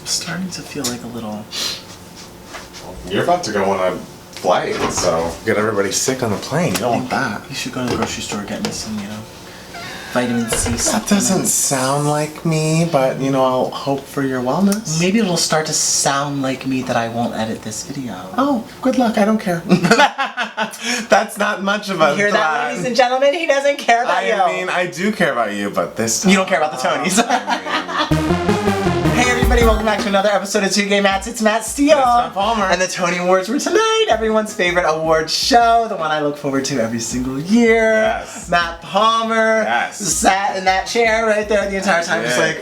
starting to feel like a little... You're about to go on a flight, so get everybody sick on the plane. You don't want that. You should go to the grocery store and get me some, vitamin C That supplements. doesn't sound like me, but, I'll hope for your wellness. Maybe it'll start to sound like me that I won't edit this video. Oh, good luck. I don't care. That's not much of a You hear that, threat. ladies and gentlemen? He doesn't care about you. I mean, I do care about you, but this time... You don't care about the Tonys. Hey everybody, welcome back to another episode of Two Gay Mats. It's Matt Steele. It's Matt Palmer. And the Tony Awards were tonight, everyone's favorite award show, the one I look forward to every single year. Yes. Matt Palmer sat in that chair right there the entire time, just like...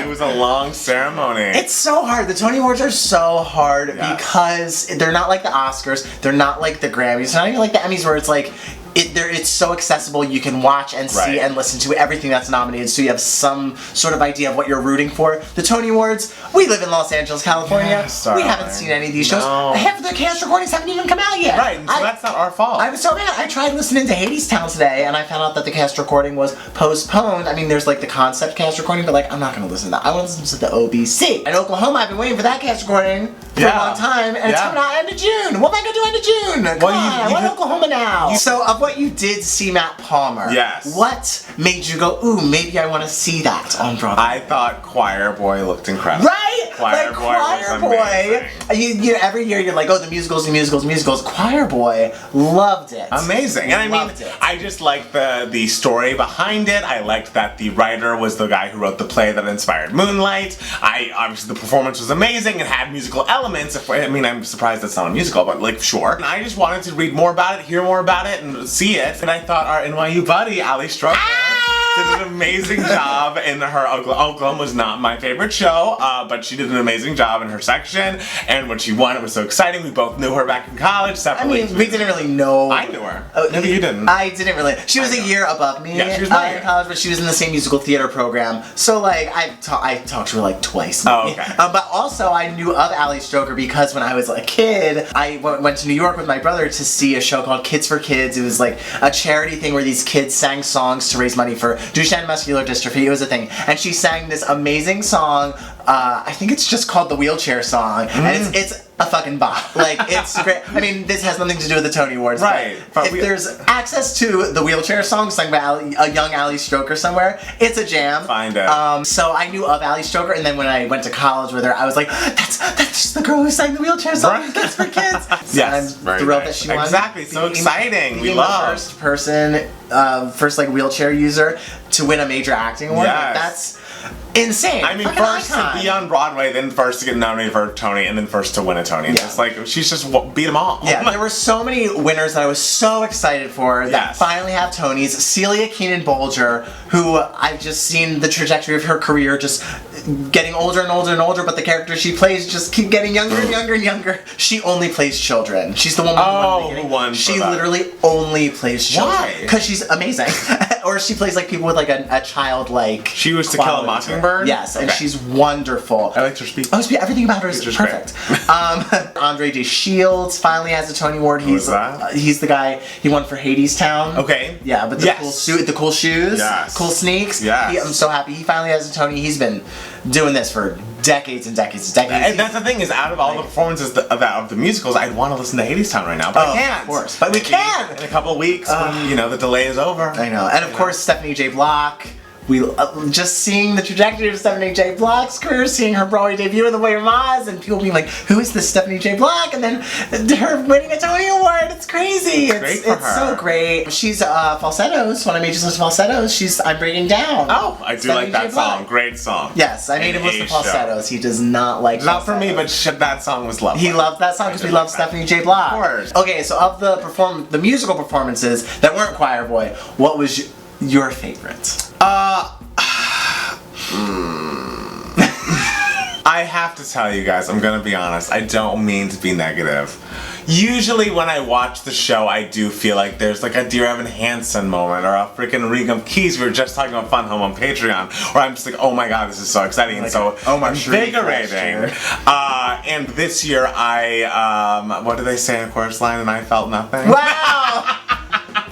It was a long ceremony. It's so hard. The Tony Awards are so hard because they're not like the Oscars, they're not like the Grammys, it's not even like the Emmys where it's like, it's so accessible, you can watch and see and listen to everything that's nominated, so you have some sort of idea of what you're rooting for. The Tony Awards, we live in Los Angeles, California. We haven't seen any of these shows. Half of their cast recordings haven't even come out yet. Right, so that's not our fault. I was so mad. I tried listening to Hadestown today, and I found out that the cast recording was postponed. I mean, there's like the concept cast recording, but like, I'm not gonna listen to that. I want to listen to the OBC. In Oklahoma, I've been waiting for that cast recording for a long time, and it's coming out end of June. What am I gonna do end of June? Come on, I want Oklahoma now. So, of what you did see Matt Palmer, what made you go, ooh, maybe I want to see that on Broadway? I thought Choir Boy looked incredible. Right? Choir Boy, you know, every year you're like, oh, the musicals. Choir Boy, loved it. Amazing. And I mean, I just liked the story behind it. I liked that the writer was the guy who wrote the play that inspired Moonlight. Obviously the performance was amazing. It had musical elements. I mean, I'm surprised it's not a musical, but like, sure. And I just wanted to read more about it, hear more about it, and see it. And I thought our NYU buddy, Ali Stroker, did an amazing job in her Oklahoma was not my favorite show, but she did an amazing job in her section, and when she won, it was so exciting. We both knew her back in college separately. I mean, we didn't really know. I knew her. No, you didn't. I didn't really. She was a year above me she was in college, but she was in the same musical theater program. So like, I talked to her like twice. Oh, okay. But also, I knew of Ali Stroker because when I was a kid, I went to New York with my brother to see a show called Kids for Kids. It was like a charity thing where these kids sang songs to raise money for Duchenne muscular dystrophy. It was a thing, and she sang this amazing song. I think it's just called the Wheelchair Song, and it's a fucking bop. Like, it's great. I mean, this has nothing to do with the Tony Awards, right? But if there's access to the Wheelchair Song sung by a young Ali Stroker somewhere, it's a jam. Find it. So I knew of Ali Stroker, and then when I went to college with her, I was like, that's just the girl who sang the Wheelchair Song in Kids for Kids. Yes, I'm thrilled that she won. Exactly, so exciting. We love the first person, first wheelchair user to win a major acting award. Yes. Like, that's insane. I mean, first to be on Broadway, then first to get nominated for a Tony, and then first to win a Tony. It's like, she's just beat them all. Yeah, there were so many winners that I was so excited for that finally have Tonys. Celia Keenan Bolger, who I've just seen the trajectory of her career just getting older and older and older, but the characters she plays just keep getting younger and younger and younger. She only plays children. She's the one who won. She literally only plays children. Why? Because she's amazing. Or she plays like people with like a childlike. She was To Kill a Mockingbird? Yes, and she's wonderful. I liked her speech. Oh, everything about her is perfect. Andre J. Shields finally has a Tony Award. He's the guy, he won for Hadestown. Okay. Yeah, but the cool suit, the cool shoes, cool sneaks. Yes. I'm so happy he finally has a Tony. He's been doing this for decades and decades and decades. And that's the thing, is out of all the performances of the musicals, I'd want to listen to Hadestown right now, but I can't. Of course, but we can! In a couple of weeks, when, the delay is over. I know. And of course, Stephanie J. Block. We just seeing the trajectory of Stephanie J. Block's career, seeing her Broadway debut in The Way of Oz, and people being like, "Who is this Stephanie J. Block?" And then her winning a Tony Award. It's crazy. It's so great. She's falsettos. When I made you listen to falsettos, I'm Breaking Down. Oh, I do like that song. Great song. Yes, I made him listen to falsettos. He does not like. Not for me, but that song was lovely. He loved that song because we love Stephanie J. Block. Of course. Okay, so of the musical performances that weren't Choir Boy, what was your favorite? I have to tell you guys, I'm gonna be honest, I don't mean to be negative. Usually when I watch the show, I do feel like there's like a Dear Evan Hansen moment or a freaking Regum Keys. We were just talking about Fun Home on Patreon, where I'm just like, oh my god, this is so exciting and so invigorating. And this year what did they say in the chorus line? And I felt nothing. Wow!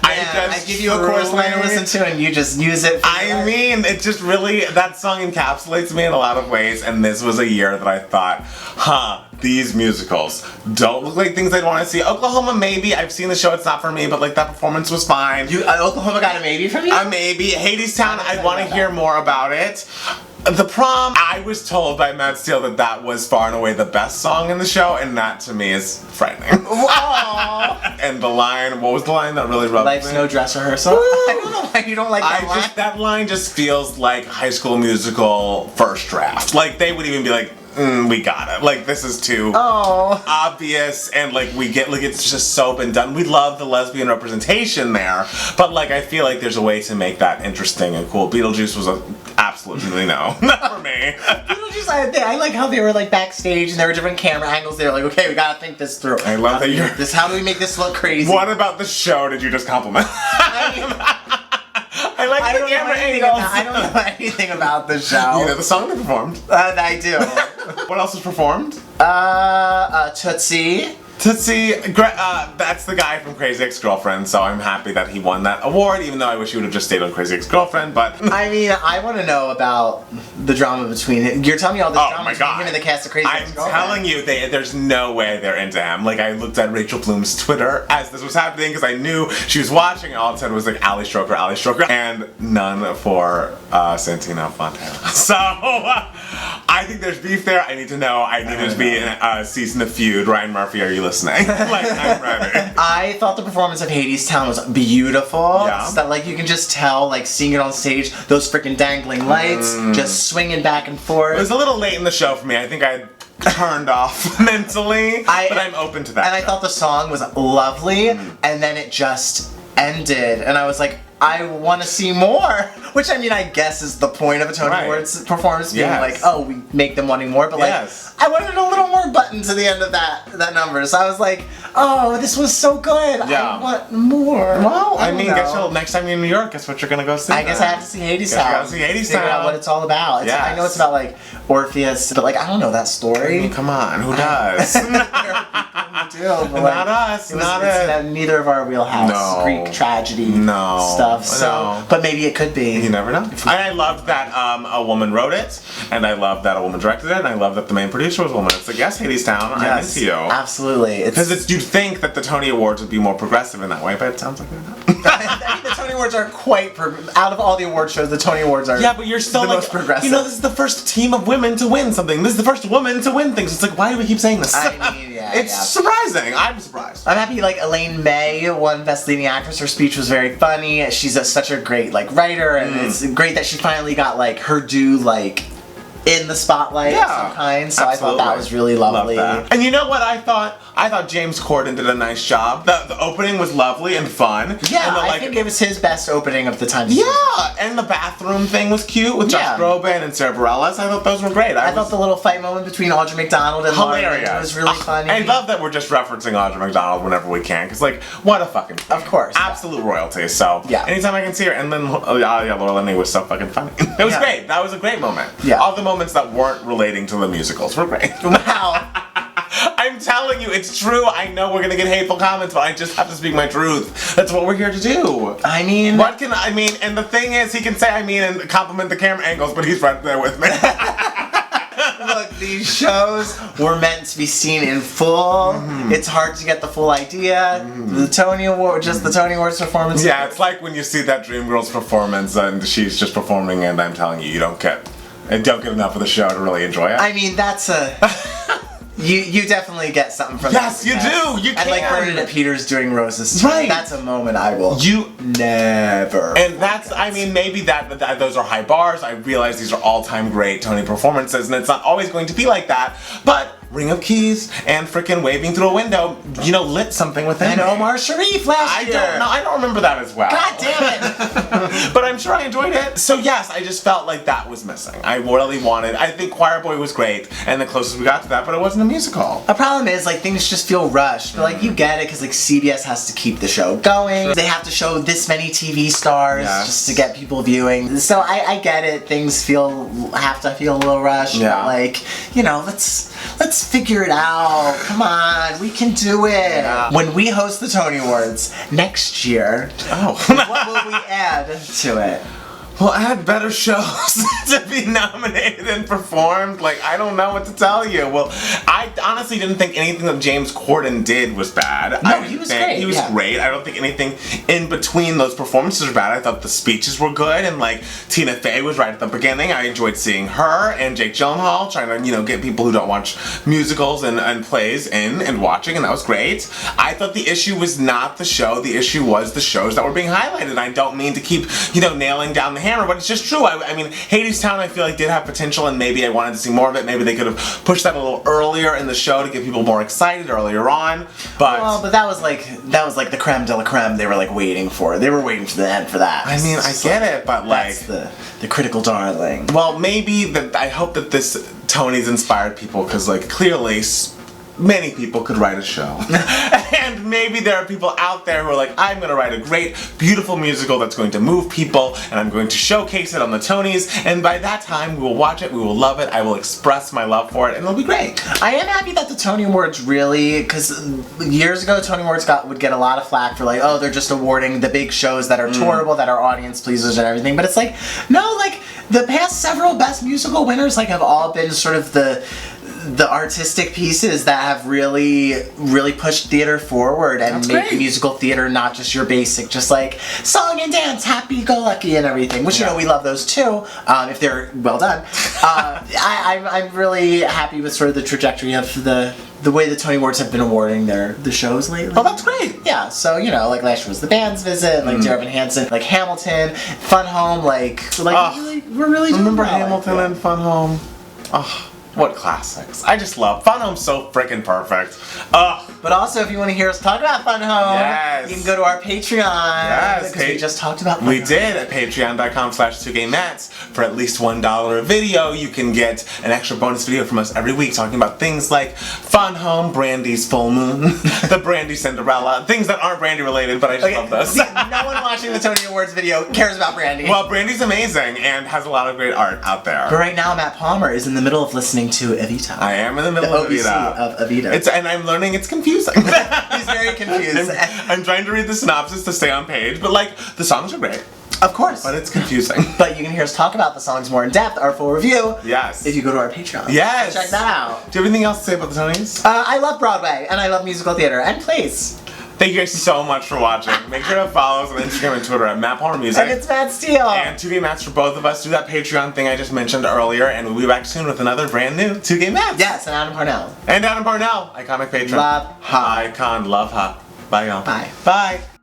I give you a chorus line to listen to, and you just use it. I mean, it just really, that song encapsulates me in a lot of ways, and this was a year that I thought, these musicals don't look like things I'd want to see. Oklahoma, maybe. I've seen the show, it's not for me, but like that performance was fine. Oklahoma got a maybe from you? A maybe. Hadestown, I'd want to hear more about it. The Prom, I was told by Matt Steele that was far and away the best song in the show, and that to me is frightening. And the line, what was the line that really rubbed me? Life's no dress rehearsal. I don't know why you don't like that line. That line just feels like High School Musical first draft. Like, they would even be like, we got it. Like, this is too obvious, and like we get like it's just so been done. We love the lesbian representation there, but like I feel like there's a way to make that interesting and cool. Beetlejuice was absolutely no, not for me. Beetlejuice, I like how they were like backstage and there were different camera angles. They were like, okay, we gotta think this through. I love that you're. How do we make this look crazy? What about the show did you just compliment? I like the camera angles. I don't know anything about the show. You know the song they performed. I do. What else was performed? Tootsie. Tootsie, that's the guy from Crazy Ex-Girlfriend, so I'm happy that he won that award, even though I wish he would have just stayed on Crazy Ex-Girlfriend, but... I mean, I want to know about the drama between him. You're telling me all this drama between him and the cast of Crazy Ex-Girlfriend. I'm telling you, there's no way they're into him. Like, I looked at Rachel Bloom's Twitter as this was happening, because I knew she was watching, and all it said was, like, Ali Stroker, and none for Santino Fontana. So, I think there's beef there. I need to know. I need to be in a season of Feud. Ryan Murphy, are you listening? Like, I'm ready. I thought the performance of Hadestown was beautiful. Yeah. So that, like, you can just tell, like, seeing it on stage, those freaking dangling lights, just swinging back and forth. It was a little late in the show for me. I think I turned off mentally, but I'm open to that. And I thought the song was lovely, and then it just ended, and I was like, I want to see more. Which, I mean, I guess is the point of a Tony Awards performance, being like, oh, we make them wanting more, but like, I wanted a little more button to the end of that number. So I was like, oh, this was so good. I want more. Well, I mean, next time you're in New York, guess what you're gonna go see? I guess I have to see Hadestown. Figure out what it's all about. I know it's about like Orpheus, but like I don't know that story. I mean, come on, who does? Not us. Neither of our wheelhouse. Greek tragedy stuff. So, but maybe it could be. You never know. And I love that a woman wrote it, and I love that a woman directed it, and I love that the main producer was a woman. It's like, yes, Hadestown, I'm into you. Absolutely. Because you'd think that the Tony Awards would be more progressive in that way, but it sounds like they're not. I mean, the Tony Awards are quite out of all the award shows, the Tony Awards are but you're still the most progressive. You know, this is the first team of women to win something. This is the first woman to win things. It's like, why do we keep saying this? I mean, it's surprising. I'm surprised. I'm happy, like, Elaine May won Best Leading Actress. Her speech was very funny. She's such a great, like, writer, and it's great that she finally got, like, her due, like, in the spotlight of some kind, so absolutely. I thought that was really lovely. And you know what I thought? I thought James Corden did a nice job. The opening was lovely and fun. Yeah, and I think it was his best opening of the time. Yeah, and the bathroom thing was cute with Josh Groban and Sarah Bareilles. I thought those were great. I thought the little fight moment between Audra McDonald and hilarious. Lauren was really funny. I love that we're just referencing Audra McDonald whenever we can, because like, what a fucking of course, absolute royalty. So anytime I can see her, and then Laura Linney was so fucking funny. It was great. That was a great moment. Yeah, all the moments that weren't relating to the musicals were great. Wow. I'm telling you, it's true. I know we're gonna get hateful comments, but I just have to speak my truth. That's what we're here to do. I mean, and the thing is, he can say I mean and compliment the camera angles, but he's right there with me. Look, these shows were meant to be seen in full. It's hard to get the full idea. The Tony Awards performance. Yeah, it's like when you see that Dreamgirls performance and she's just performing, and I'm telling you, you don't get enough of the show to really enjoy it. I mean, that's a... You definitely get something from that. Yes, you do. You can. And like Bernadette Peters doing Roses. Right. That's a moment I will never. And that's, I mean, maybe that those are high bars. I realize these are all-time great Tony performances, and it's not always going to be like that. But Ring of Keys and frickin' Waving Through a Window, you know, lit something within me. And Omar Sharif last year. I don't remember that as well. God damn it. But I'm sure I enjoyed it. So yes, I just felt like that was missing. I really wanted, I think Choir Boy was great, and the closest we got to that, but it wasn't a musical. The problem is, like, things just feel rushed. But, like, you get it, because, like, CBS has to keep the show going. They have to show this many TV stars just to get people viewing. So I get it. Things have to feel a little rushed. But, like, you know, let's let's figure it out. Come on, we can do it. Yeah. When we host the Tony Awards next year, what will we add to it? Well, add better shows to be nominated and performed. Like, I don't know what to tell you. Well, I honestly didn't think anything that James Corden did was bad. No, he was great. He was great. I don't think anything in between those performances was bad. I thought the speeches were good, and like Tina Fey was right at the beginning. I enjoyed seeing her and Jake Gyllenhaal trying to, get people who don't watch musicals and plays in and watching, and that was great. I thought the issue was not the show. The issue was the shows that were being highlighted. I don't mean to keep, nailing down the hammer, but it's just true. I mean, Hadestown, I feel like did have potential, and maybe I wanted to see more of it. Maybe they could have pushed that a little earlier in the show to get people more excited earlier on. But that was like the creme de la creme. They were like waiting for. They were waiting to the end for that. I mean, I get it, but like that's the critical darling. Well, maybe that. I hope that this Tony's inspired people, because like clearly many people could write a show. And maybe there are people out there who are like, I'm going to write a great, beautiful musical that's going to move people, and I'm going to showcase it on the Tonys, and by that time we will watch it, we will love it, I will express my love for it, and it'll be great. I am happy that the Tony Awards really, because years ago Tony Awards would get a lot of flack for like, oh, they're just awarding the big shows that are tourable, that are audience pleasers and everything, but it's like, no, like, the past several Best Musical winners like have all been sort of the artistic pieces that have really pushed theater forward and make musical theater not just your basic, just like song and dance, happy-go-lucky and everything, which we love those too, if they're well done. I'm really happy with sort of the trajectory of the way the Tony Awards have been awarding the shows lately. Oh, that's great. Yeah, so like last year was The Band's Visit, like Dear Evan Hansen, like Hamilton, Fun Home, we're really doing remember well, Hamilton and Fun Home? Oh. What classics. I just love Fun Home's so freaking perfect. But also, if you want to hear us talk about Fun Home, you can go to our Patreon. Yes, because we just talked about Fun We Home. did at patreon.com/2gaymats. For at least $1 a video, you can get an extra bonus video from us every week talking about things like Fun Home, Brandy's Full Moon, the Brandy Cinderella, things that aren't Brandy related, but I just love those. See, no one watching the Tony Awards video cares about Brandy. Well, Brandy's amazing and has a lot of great art out there. But right now, Matt Palmer is in the middle of listening to Evita. I am in the middle of Evita. And I'm learning it's confusing. He's very confused. I'm trying to read the synopsis to stay on page, but like, the songs are great. Of course. But it's confusing. But you can hear us talk about the songs more in depth, our full review. Yes. If you go to our Patreon. Yes. Check that out. Do you have anything else to say about the Tonys? I love Broadway, and I love musical theater, and plays. Thank you guys so much for watching. Make sure to follow us on Instagram and Twitter at Matt Palmer Music. And it's Matt Steele. And 2Gay Mats for both of us. Do that Patreon thing I just mentioned earlier, and we'll be back soon with another brand new 2Gay Mats. Yes, and Adam Parnell. And Adam Parnell, iconic patron. Love, ha. Icon, love, ha. Bye, y'all. Bye. Bye.